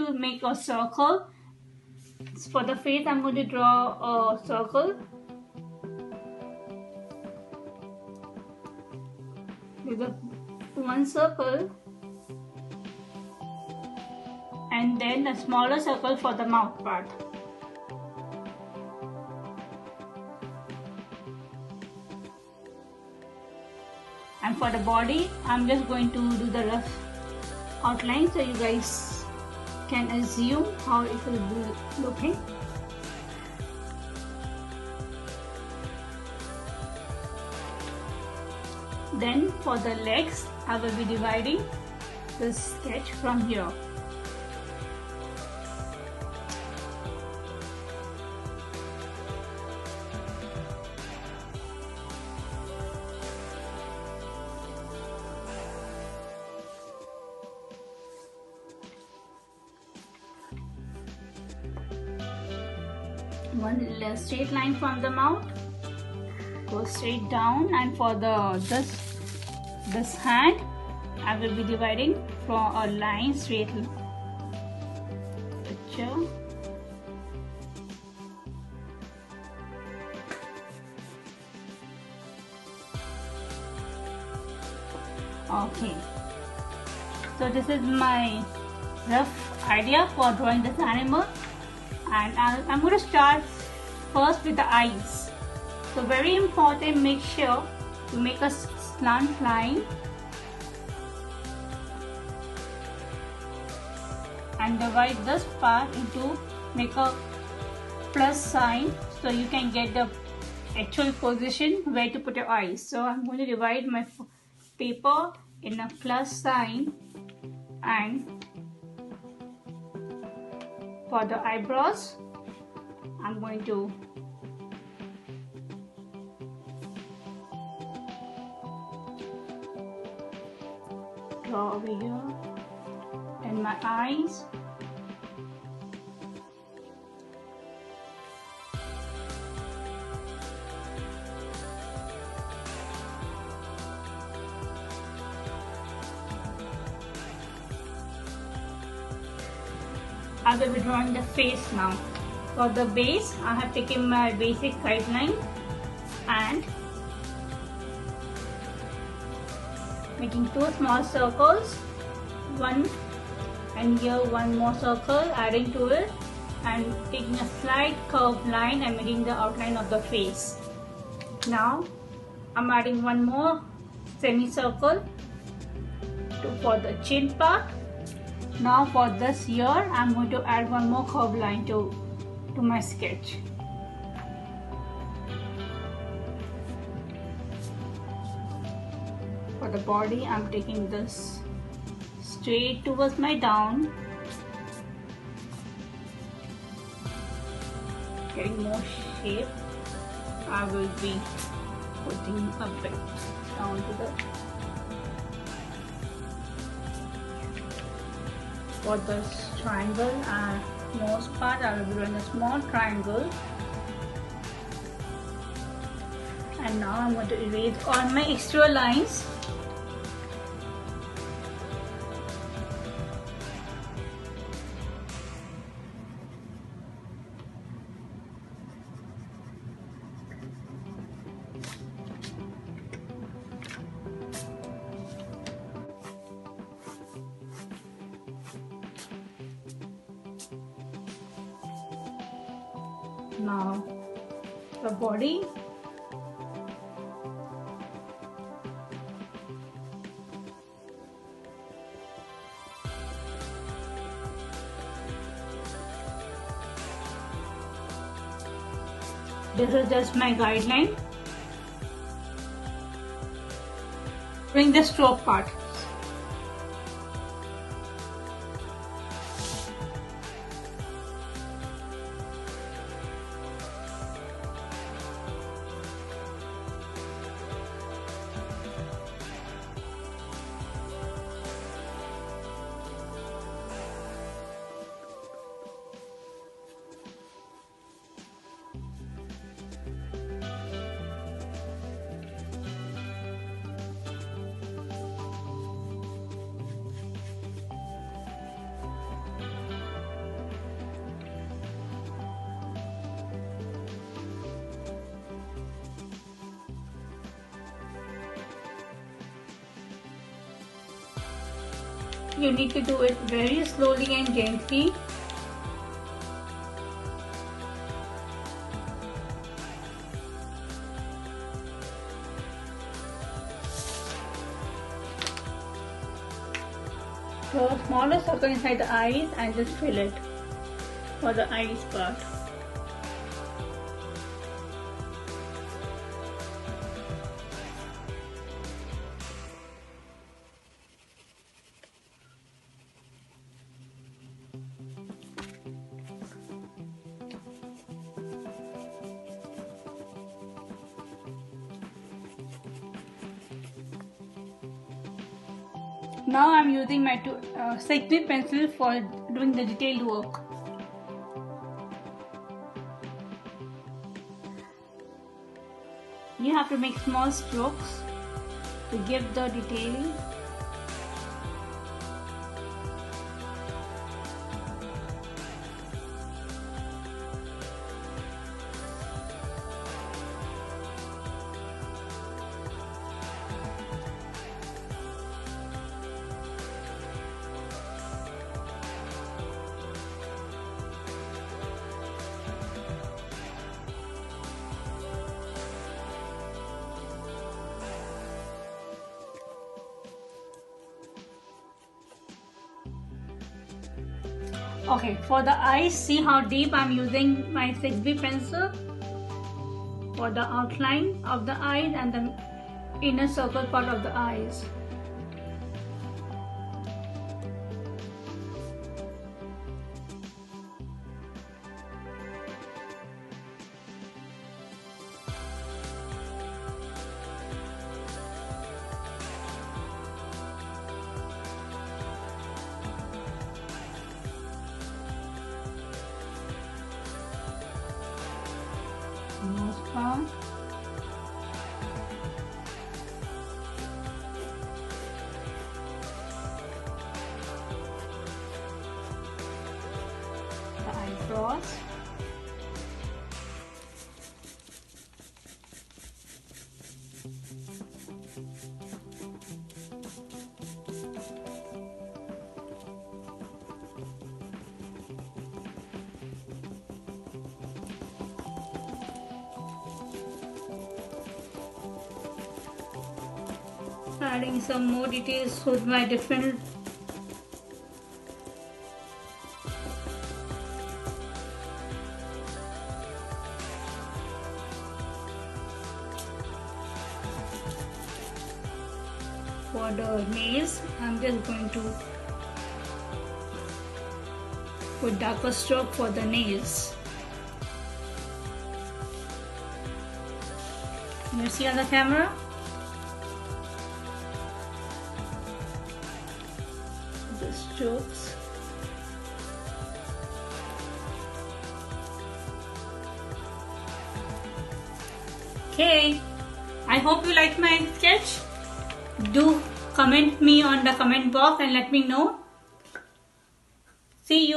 to make a circle. For the face, I'm going to draw a circle with one circle, and then a smaller circle for the mouth part. And for the body, I'm just going to do the rough outline so you guys can assume how it will be looking. Then for the legs, I will be dividing the sketch from here. One straight line from the mouth, go straight down, and for this hand, I will be dividing from a line straight picture. Okay, so this is my rough idea for drawing this animal. And I'm going to start first with the eyes. So very important, make sure to make a slant line and divide this part into, make a plus sign so you can get the actual position where to put your eyes. So I'm going to divide my paper in a plus sign, and for the eyebrows, I'm going to draw over here, and my eyes. I will be drawing the face now. For the base, I have taken my basic guideline and making two small circles, one, and here one more circle, adding to it, and taking a slight curved line and making the outline of the face. Now I'm adding one more semicircle for the chin part. Now for this ear, I'm going to add one more curved line to my sketch. For the body, I'm taking this straight towards my down, getting more shape. I will be putting a bit down to the. For this triangle and most part, I will be drawing a small triangle. And now I'm going to erase all my extra lines. Now the body, this is just my guideline. Bring the stroke part. you need to do it very slowly and gently. So smaller circle inside the eyes and just fill it for the eyes part. Now I'm using my 6B pencil for doing the detailed work. You have to make small strokes to give the detailing. Okay, for the eyes, see how deep I'm using my 6B pencil for the outline of the eyes and the inner circle part of the eyes. Nose part. The eyebrows. Adding some more details with my different for the nails. I'm just going to put darker stroke for the nails. Can you see on the camera? The strokes. Okay, I hope you liked my sketch. Do comment me on the comment box and let me know. See you.